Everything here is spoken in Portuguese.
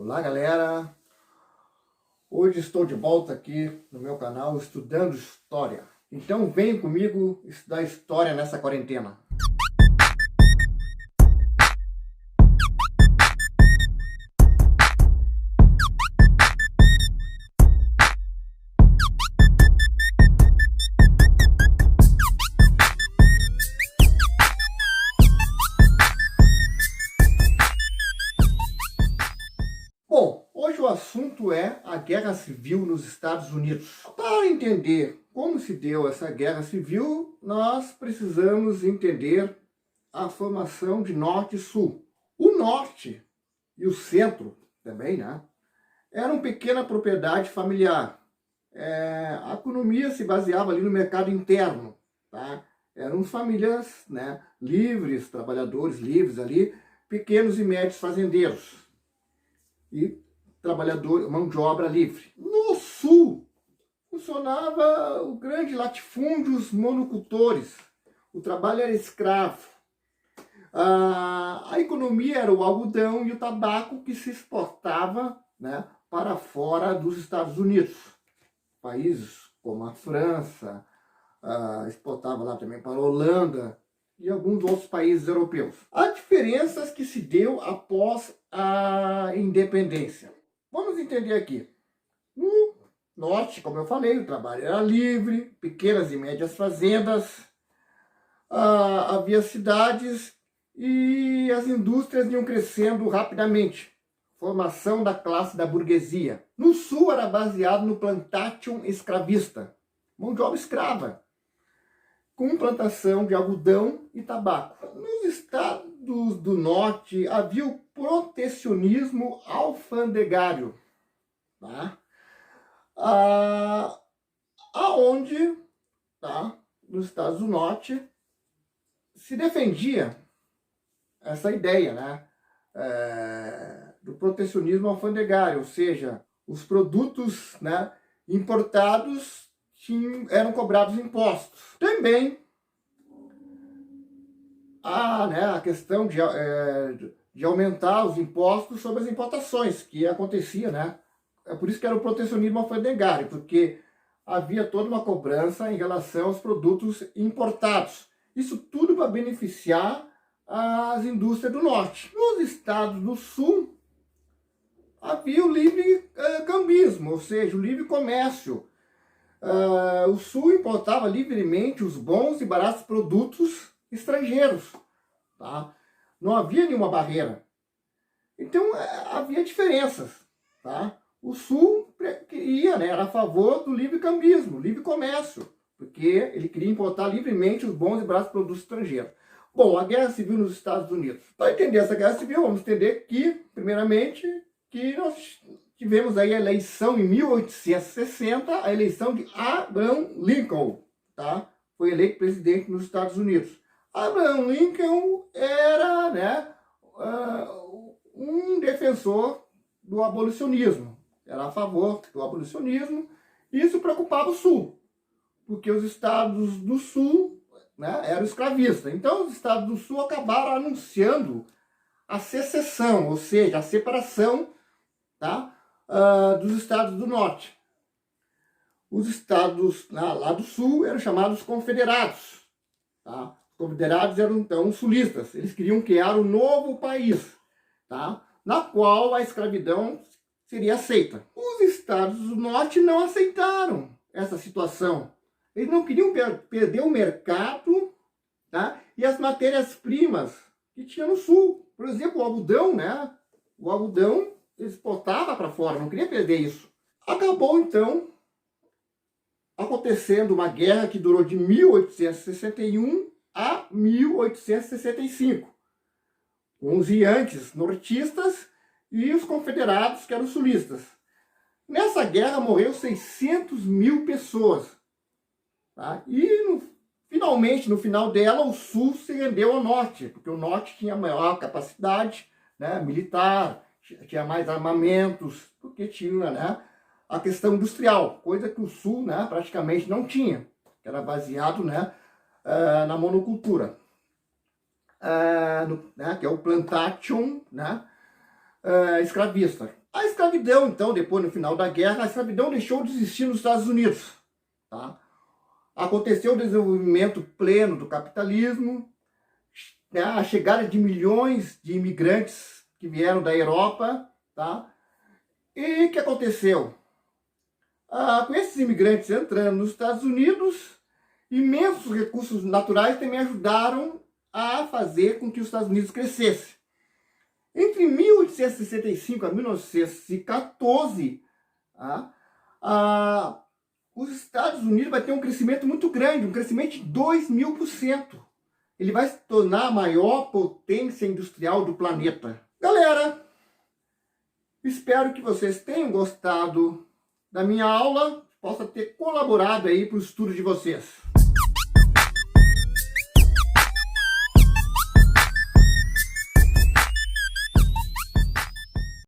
Olá, galera! Hoje estou de volta aqui no meu canal estudando história. Então venham comigo estudar história nessa quarentena. Bom, hoje o assunto é a Guerra Civil nos Estados Unidos. Para entender como se deu essa Guerra Civil, nós precisamos entender a formação de Norte e Sul. O Norte e o Centro também, né? Era uma pequena propriedade familiar. A economia se baseava ali no mercado interno, tá? Eram famílias, né, livres, trabalhadores livres ali, pequenos e médios fazendeiros e trabalhador, mão de obra livre. No sul, funcionava o grande latifúndios monocultores. O trabalho era escravo. A economia era o algodão e o tabaco que se exportava, né, para fora dos Estados Unidos. Países como a França, exportava lá também para a Holanda e alguns outros países europeus. Há diferenças que se deu após a independência. Vamos entender aqui. No norte, como eu falei, o trabalho era livre, pequenas e médias fazendas, havia cidades e as indústrias iam crescendo rapidamente. Formação da classe da burguesia. No sul era baseado no plantation escravista, mão de obra escrava, com plantação de algodão e tabaco. Nos estados do norte havia o protecionismo alfandegário, tá? Aonde, tá, nos estados do norte, se defendia essa ideia, né, do protecionismo alfandegário, ou seja, os produtos, né, importados eram cobrados impostos. Também a questão de aumentar os impostos sobre as importações, que acontecia, né? É por isso que era o protecionismo alfandegário, porque havia toda uma cobrança em relação aos produtos importados. Isso tudo para beneficiar as indústrias do norte. Nos estados do sul, havia o livre cambismo, ou seja, o livre comércio. O sul importava livremente os bons e baratos produtos estrangeiros, tá? Não havia nenhuma barreira. Então havia diferenças, tá? O sul queria, né, era a favor do livre cambismo, livre comércio, porque ele queria importar livremente os bons e baratos produtos estrangeiros. Bom, a Guerra Civil nos Estados Unidos. Para entender essa Guerra Civil, vamos entender que, primeiramente, que nós tivemos aí a eleição em 1860, a eleição de Abraham Lincoln, tá? Foi eleito presidente nos Estados Unidos. Abraham Lincoln era, né, um defensor do abolicionismo, era a favor do abolicionismo, e isso preocupava o Sul, porque os estados do Sul, né, eram escravistas. Então os estados do Sul acabaram anunciando a secessão, ou seja, a separação, tá, dos estados do norte. Os estados lá do sul eram chamados confederados, tá? Os confederados eram então sulistas. Eles queriam criar um novo país, tá, na qual a escravidão seria aceita. Os estados do norte não aceitaram essa situação. Eles não queriam perder o mercado, tá, e as matérias-primas que tinha no sul. Por exemplo, o algodão, né? O algodão exportava para fora, não queria perder isso. Acabou, então, acontecendo uma guerra que durou de 1861 a 1865, com os Yankees nortistas e os confederados, que eram sulistas. Nessa guerra morreu 600 mil pessoas, tá? E, finalmente, no final dela, o sul se rendeu ao norte, porque o norte tinha maior capacidade, né, militar, tinha mais armamentos, porque tinha, né, a questão industrial, coisa que o sul, né, praticamente não tinha, que era baseado, né, na monocultura, que é o plantation, né, escravista. escravidão, então, depois no final da guerra, a escravidão deixou de existir nos Estados Unidos. Tá? Aconteceu o desenvolvimento pleno do capitalismo, né? A chegada de milhões de imigrantes que vieram da Europa. Tá? E o que aconteceu? Com esses imigrantes entrando nos Estados Unidos, imensos recursos naturais também ajudaram a fazer com que os Estados Unidos crescesse. Entre 1865 a 1914, os Estados Unidos vai ter um crescimento muito grande, um crescimento de 2000%. Ele vai se tornar a maior potência industrial do planeta. Galera, espero que vocês tenham gostado da minha aula, possa ter colaborado aí para o estudo de vocês.